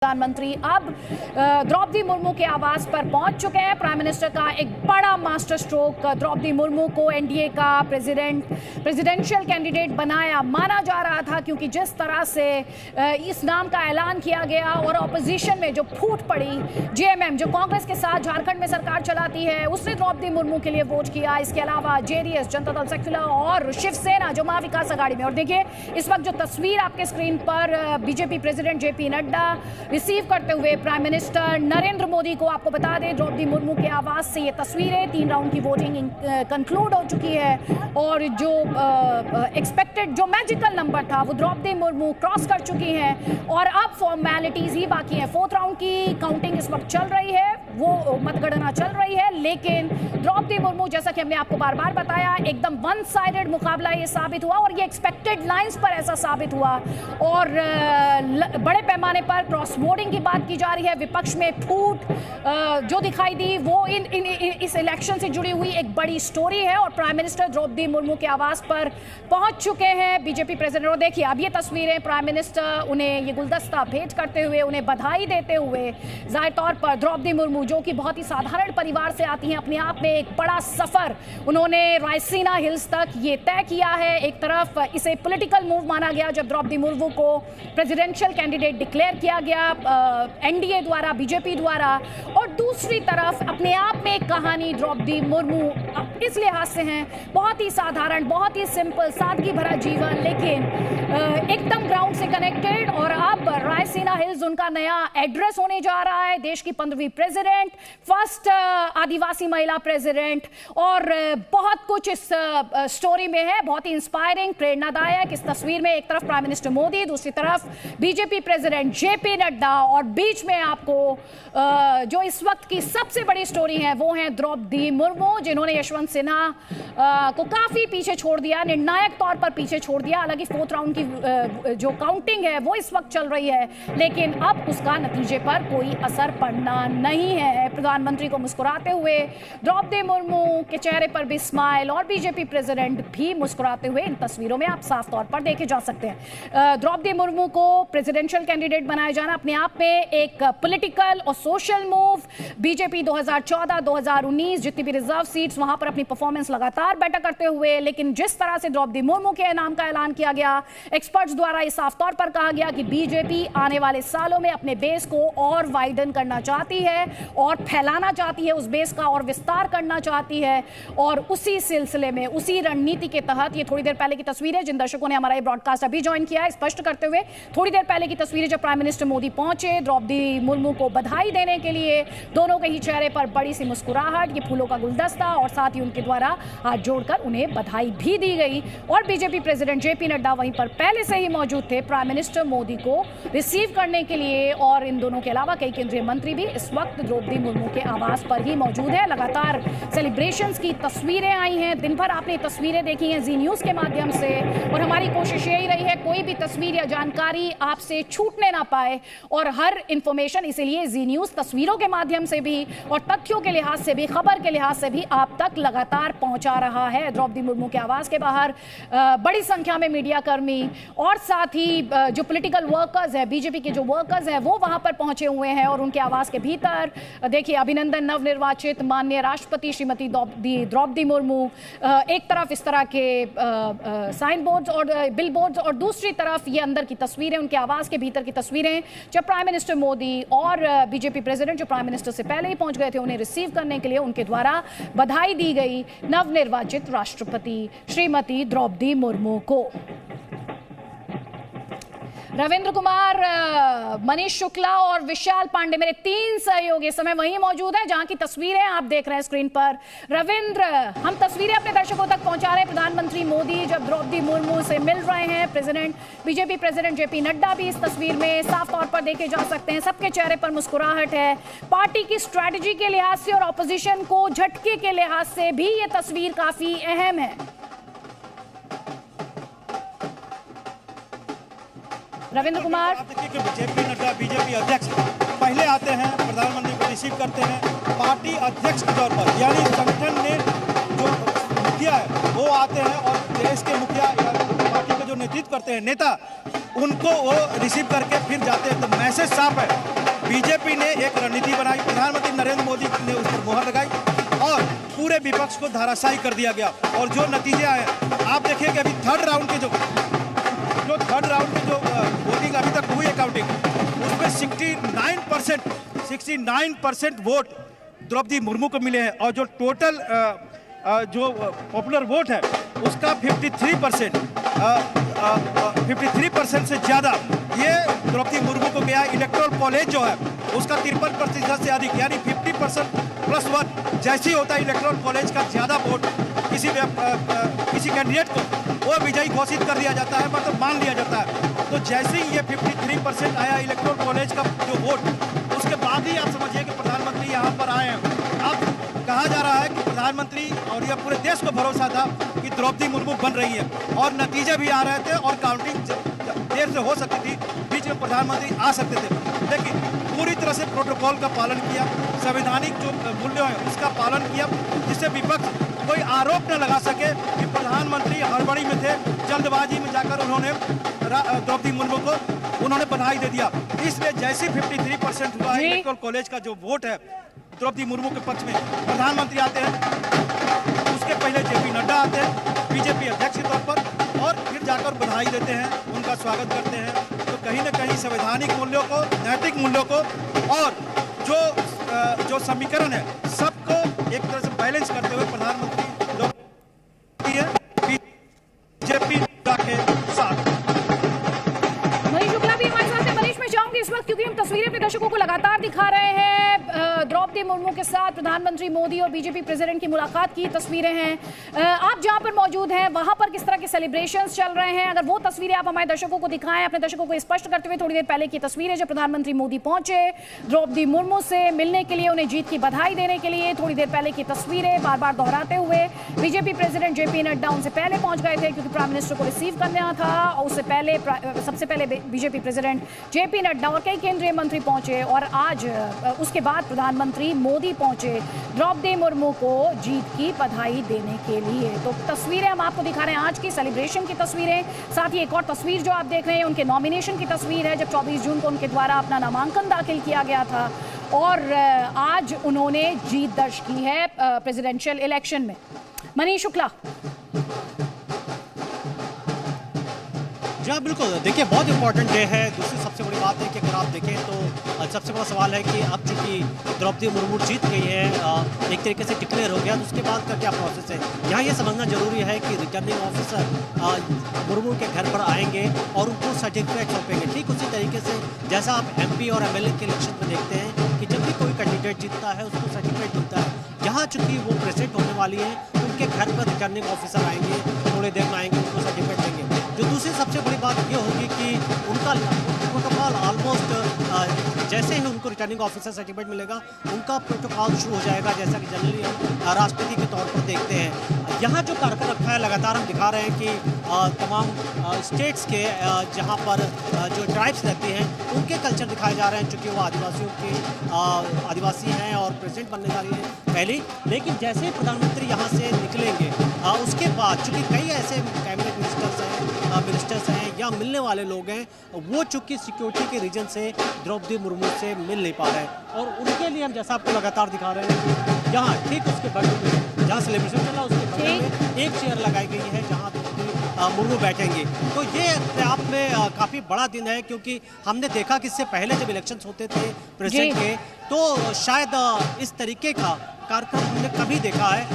प्रधानमंत्री अब द्रौपदी मुर्मू के आवास पर पहुंच चुके हैं। प्राइम मिनिस्टर का एक बड़ा मास्टर स्ट्रोक, द्रौपदी मुर्मू को एनडीए का प्रेसिडेंशियल कैंडिडेट बनाया माना जा रहा था, क्योंकि जिस तरह से इस नाम का ऐलान किया गया और ऑपोजिशन में जो फूट पड़ी, जेएमएम जो कांग्रेस के साथ झारखंड में सरकार चलाती है, उसने द्रौपदी मुर्मू के लिए वोट किया। इसके अलावा जेडीएस, जनता दल सेक्युलर और शिवसेना जो महाविकास आघाड़ी में। और देखिए इस वक्त जो तस्वीर आपके स्क्रीन पर BJP president JP Nadda receive करते हुए प्राइम मिनिस्टर नरेंद्र मोदी को, आपको बता दें द्रौपदी मुर्मू के आवास से ये तस्वीरें, 3 राउंड की वोटिंग कंक्लूड हो चुकी है और जो एक्सपेक्टेड जो मैजिकल नंबर था वो द्रौपदी मुर्मू क्रॉस कर चुकी हैं और अब फॉर्मेलिटीज ही बाकी है। 4th राउंड की काउंटिंग इस वक्त चल रही है, वो मतगणना चल रही है, लेकिन द्रौपदी मुर्मू, जैसा कि हमने आपको बार बार बताया, एकदम वन साइडेड मुकाबला ये साबित हुआ और ये एक्सपेक्टेड लाइंस पर ऐसा साबित हुआ और बड़े पैमाने पर क्रॉस वोटिंग की बात की जा रही है। विपक्ष में फूट जो दिखाई दी वो इस इलेक्शन से जुड़ी हुई एक बड़ी स्टोरी है और प्राइम मिनिस्टर द्रौपदी मुर्मू के आवास पर पहुंच चुके हैं बीजेपी प्रेसिडेंट। और देखिए अब ये तस्वीरें, प्राइम मिनिस्टर उन्हें ये गुलदस्ता भेंट करते हुए, उन्हें बधाई देते हुए, जाहिर तौर पर द्रौपदी मुर्मू जो कि बहुत ही साधारण परिवार से आती हैं, अपने आप में एक बड़ा सफर उन्होंने रायसीना हिल्स तक ये तय किया है। एक तरफ इसे पॉलिटिकल मूव माना गया जब द्रौपदी मुर्मू को प्रेसिडेंशियल कैंडिडेट डिक्लेयर किया गया एनडीए द्वारा, बीजेपी द्वारा, और दूसरी तरफ अपने आप में एक कहानी द्रौपदी मुर्मू इस लिहाज से हैं, बहुत ही साधारण, बहुत ही सिंपल, सादगी भरा जीवन, लेकिन एकदम ग्राउंड से कनेक्टेड। और अब रायसीना हिल्स उनका नया एड्रेस होने जा रहा है। देश की 15वीं प्रेसिडेंट, फर्स्ट आदिवासी महिला प्रेसिडेंट, और बहुत कुछ इस स्टोरी में है, बहुत ही इंस्पायरिंग, प्रेरणादायक। इस तस्वीर में एक तरफ प्राइम मिनिस्टर मोदी, दूसरी तरफ बीजेपी प्रेसिडेंट जेपी नड्डा, और बीच में आपको जो इस वक्त की सबसे बड़ी स्टोरी है वो है द्रौपदी मुर्मू, जिन्होंने यशवंत सिन्हा को काफी पीछे छोड़ दिया, निर्णायक तौर पर पीछे छोड़ दिया। हालांकि 4th राउंड की जो काउंटिंग है वो इस वक्त चल रही है, लेकिन अब उसका नतीजे पर कोई असर पड़ना नहीं है। प्रधानमंत्री को मुस्कुराते हुए द्रौपदी मुर्मू के चेहरे पर भी स्माइल और बीजेपी प्रेसिडेंट भी मुस्कुराते हुए इन तस्वीरों में आप साफ तौर पर देखे जा सकते हैं। द्रौपदी मुर्मू को प्रेसिडेंशियल कैंडिडेट बनाया जाना अपने आप में एक पॉलिटिकल और सोशल मूव। बीजेपी 2014-2019 जितनी भी रिजर्व सीट्स, वहां पर अपनी परफॉर्मेंस लगातार बेटर करते हुए, लेकिन जिस तरह से द्रौपदी मुर्मू के नाम का ऐलान किया गया, एक्सपर्ट्स द्वारा इस साफ तौर पर कहा गया कि बीजेपी आने वाले सालों में अपने बेस को और वाइडन करना चाहती है और फैलाना चाहती है, उस बेस का और विस्तार करना चाहती है। और उसी सिलसिले में, उसी रणनीति के तहत, ये थोड़ी देर पहले की तस्वीर है, जिन दर्शकों ने हमारा ये ब्रॉडकास्ट अभी ज्वाइन किया है, स्पष्ट करते हुए थोड़ी देर पहले की तस्वीर है जब प्राइम मिनिस्टर मोदी पहुंचे द्रौपदी मुर्मू को बधाई देने के लिए। दोनों के ही चेहरे पर बड़ी सी मुस्कुराहट, ये फूलों का गुलदस्ता, और साथ ही उनके द्वारा हाथ जोड़कर उन्हें बधाई भी दी गई। और बीजेपी प्रेसिडेंट जेपी नड्डा वहीं पर पहले से ही मौजूद थे प्राइम मिनिस्टर मोदी को रिसीव करने के लिए, और इन दोनों के अलावा कई केंद्रीय मंत्री भी इस वक्त द्रौपदी मुर्मू के आवास पर ही मौजूद है। लगातार सेलिब्रेशंस की तस्वीरें आई हैं, दिन भर आपने तस्वीरें देखी हैं जी न्यूज़ के माध्यम से, और हमारी कोशिश यही रही है कोई भी तस्वीर या जानकारी आपसे छूटने ना पाए, और हर इंफॉर्मेशन इसीलिए जी न्यूज़ तस्वीरों के माध्यम से भी और तथ्यों के लिहाज से भी, खबर के लिहाज से भी आप तक लगातार पहुंचा रहा है। द्रौपदी मुर्मू के आवास के बाहर बड़ी संख्या में मीडिया कर्मी और साथ ही जो पॉलिटिकल वर्कर्स है, बीजेपी के जो वर्कर्स हैं, वो वहां पर पहुंचे हुए हैं। और उनके आवास के भीतर देखिए अभिनंदन नवनिर्वाचित माननीय राष्ट्रपति श्रीमती द्रौपदी मुर्मू, एक तरफ इस तरह के साइन बोर्ड्स और बिल बोर्ड्स, और दूसरी तरफ ये अंदर की तस्वीरें, उनके आवास के भीतर की तस्वीरें, जब प्राइम मिनिस्टर मोदी और बीजेपी प्रेसिडेंट जो प्राइम मिनिस्टर से पहले ही पहुंच गए थे, उन्हें रिसीव करने के लिए उनके द्वारा बधाई दी गई नवनिर्वाचित राष्ट्रपति श्रीमती द्रौपदी मुर्मू को। रविंद्र कुमार, मनीष शुक्ला और विशाल पांडे, मेरे 3 सहयोगी इस समय वहीं मौजूद हैं जहां की तस्वीरें आप देख रहे हैं स्क्रीन पर। रविंद्र, हम तस्वीरें अपने दर्शकों तक पहुंचा रहे हैं। प्रधानमंत्री मोदी जब द्रौपदी मुर्मू से मिल रहे हैं, बीजेपी प्रेसिडेंट जेपी नड्डा भी इस तस्वीर में साफ तौर पर देखे जा सकते हैं। सबके चेहरे पर मुस्कुराहट है। पार्टी की स्ट्रैटेजी के लिहाज से और ऑपोजिशन को झटके के लिहाज से भी ये तस्वीर काफी अहम है। रविंद्र कुमार, आप देखिए कि जेपी नड्डा बीजेपी अध्यक्ष पहले आते हैं, प्रधानमंत्री को रिसीव करते हैं पार्टी अध्यक्ष के तौर पर, यानी संगठन ने जो मुखिया है वो आते हैं और देश के मुखिया या पार्टी के जो नेतृत्व करते हैं नेता, उनको वो रिसीव करके फिर जाते हैं। तो मैसेज साफ है, बीजेपी ने एक रणनीति बनाई, प्रधानमंत्री नरेंद्र मोदी ने उस पर मोहर लगाई और पूरे विपक्ष को धराशायी कर दिया गया। और जो नतीजे आए आप देखिए कि अभी थर्ड राउंड की जो वोटिंग अभी तक हुई है काउंटिंग, उसमें 69% वोट द्रौपदी मुर्मू को मिले हैं और जो टोटल जो पॉपुलर वोट है उसका 53% से ज़्यादा ये द्रौपदी मुर्मू को गया। इलेक्टोरल कॉलेज जो है उसका 53% से अधिक, यानी 50% +1 जैसे ही होता है इलेक्टोरल कॉलेज का ज़्यादा वोट किसी कैंडिडेट को वो विजयी घोषित कर दिया जाता है, मतलब मान लिया जाता है। तो जैसे ही ये 53% आया इलेक्टोरल कॉलेज का जो वोट, उसके बाद ही आप समझिए कि प्रधानमंत्री यहाँ पर आए हैं। अब कहा जा रहा है कि प्रधानमंत्री और यह पूरे देश को भरोसा था कि द्रौपदी मुर्मू बन रही है और नतीजे भी आ रहे थे और काउंटिंग देर से हो सकती थी, बीच में प्रधानमंत्री आ सकते थे, लेकिन पूरी तरह से प्रोटोकॉल का पालन किया, संवैधानिक जो मूल्य है उसका पालन किया, जिससे विपक्ष कोई आरोप न लगा सके कि प्रधानमंत्री हड़बड़ी में थे, जल्दबाजी में जाकर उन्होंने द्रौपदी मुर्मू को उन्होंने बधाई दे दिया। इसलिए जैसे 53% हुआ है इलेक्टोरल कॉलेज का जो वोट है द्रौपदी मुर्मू के पक्ष में, प्रधानमंत्री आते हैं, उसके पहले जेपी नड्डा आते हैं बीजेपी अध्यक्ष के तौर पर और फिर जाकर बधाई देते हैं, उनका स्वागत करते हैं। तो कहीं ना कहीं संवैधानिक मूल्यों को, नैतिक मूल्यों को और जो समीकरण है सबको एक तरह से बैलेंस करते हुए प्रधानमंत्री बीजेपी के साथ। मनीष शुक्ला भी हमारे साथ हैं। मनीष, मैं चाहूंगी इस वक्त, क्योंकि हम तस्वीरें अपने दर्शकों को लगातार दिखा रहे हैं, द्रौपदी मुर्मू के साथ प्रधानमंत्री मोदी और बीजेपी प्रेसिडेंट की मुलाकात की तस्वीरें हैं। आप जहां पर मौजूद हैं वहां पर किस तरह के सेलिब्रेशंस चल रहे हैं, अगर वो तस्वीरें आप हमारे दर्शकों को दिखाएं, अपने दर्शकों को स्पष्ट करते हुए। थोड़ी देर पहले की तस्वीरें जब प्रधानमंत्री मोदी पहुंचे द्रौपदी मुर्मू से मिलने के लिए, उन्हें जीत की बधाई देने के लिए, थोड़ी देर पहले की तस्वीरें बार बार दोहराते हुए। बीजेपी प्रेसिडेंट जेपी नड्डा उनसे पहले पहुंच गए थे क्योंकि प्राइम मिनिस्टर को रिसीव करना था, और उससे पहले सबसे पहले बीजेपी प्रेसिडेंट जेपी नड्डा और कई केंद्रीय मंत्री पहुंचे, और आज उसके बाद प्रधानमंत्री मोदी पहुंचे द्रौपदी मुर्मू को जीत की बधाई देने के लिए। तो तस्वीरें हम आपको दिखा रहे हैं, आज की सेलिब्रेशन की तस्वीरें। साथ ही एक और तस्वीर जो आप देख रहे हैं उनके नॉमिनेशन की तस्वीर है, जब 24 जून को उनके द्वारा अपना नामांकन दाखिल किया गया था और आज उन्होंने जीत दर्ज की है प्रेसिडेंशियल इलेक्शन में। मनीष शुक्ला। जी हाँ, बिल्कुल। देखिए, बहुत इंपॉर्टेंट डे है। दूसरी सबसे बड़ी बात है कि अगर आप देखें तो सबसे बड़ा सवाल है कि अब चूंकि द्रौपदी मुर्मू जीत गई है, एक तरीके से डिक्लेयर हो गया, तो उसके बाद का क्या प्रोसेस है। यहाँ ये समझना जरूरी है कि रिटर्निंग ऑफिसर मुर्मू के घर पर आएंगे और उनको सर्टिफिकेट सौंपेंगे। ठीक उसी तरीके से जैसा आप MP और MLA के इलेक्शन में देखते हैं कि जब भी कोई कैंडिडेट जीतता है उसको सर्टिफिकेट मिलता है। यहाँ चूंकि वो प्रेसिडेंट होने वाली है, उनके घर पर रिटर्निंग ऑफिसर आएंगे, थोड़ी देर में आएंगे, उनको सर्टिफिकेट देंगे। जो दूसरी सबसे बड़ी बात ये होगी कि उनका प्रोटोकॉल ऑलमोस्ट जैसे ही उनको रिटर्निंग ऑफिसर सर्टिफिकेट मिलेगा, उनका प्रोटोकॉल शुरू हो जाएगा, जैसा कि जनरली हम राष्ट्रपति के तौर पर देखते हैं। यहाँ जो कार्यक्रम रखा है, लगातार हम दिखा रहे हैं कि तमाम स्टेट्स के जहाँ पर जो ट्राइब्स रहती हैं उनके कल्चर दिखाए जा रहे हैं, चूँकि वो आदिवासी हैं और प्रेसिडेंट बनने जा रही है पहले। लेकिन जैसे ही प्रधानमंत्री यहाँ से निकलेंगे, उसके बाद चूँकि कई ऐसे कैबिनेट मिनिस्टर्स हैं या मिलने वाले लोग हैं, वो चूँकि सिक्योरिटी के रीजन से द्रौपदी मुर्मू से मिल नहीं पा रहे हैं, और उनके लिए हम जैसा आपको लगातार दिखा रहे हैं, यहाँ ठीक उसके बगल में जहाँ सेलिब्रेशन चल रहा है उसके बगल में एक चेयर लगाई गई है जहाँ द्रौपदी मुर्मू बैठेंगे। तो ये अपने आप में काफ़ी बड़ा दिन है, क्योंकि हमने देखा कि इससे पहले जब इलेक्शंस होते थे प्रेसिडेंट के, तो शायद इस तरीके का कार्यक्रम हमने कभी देखा है।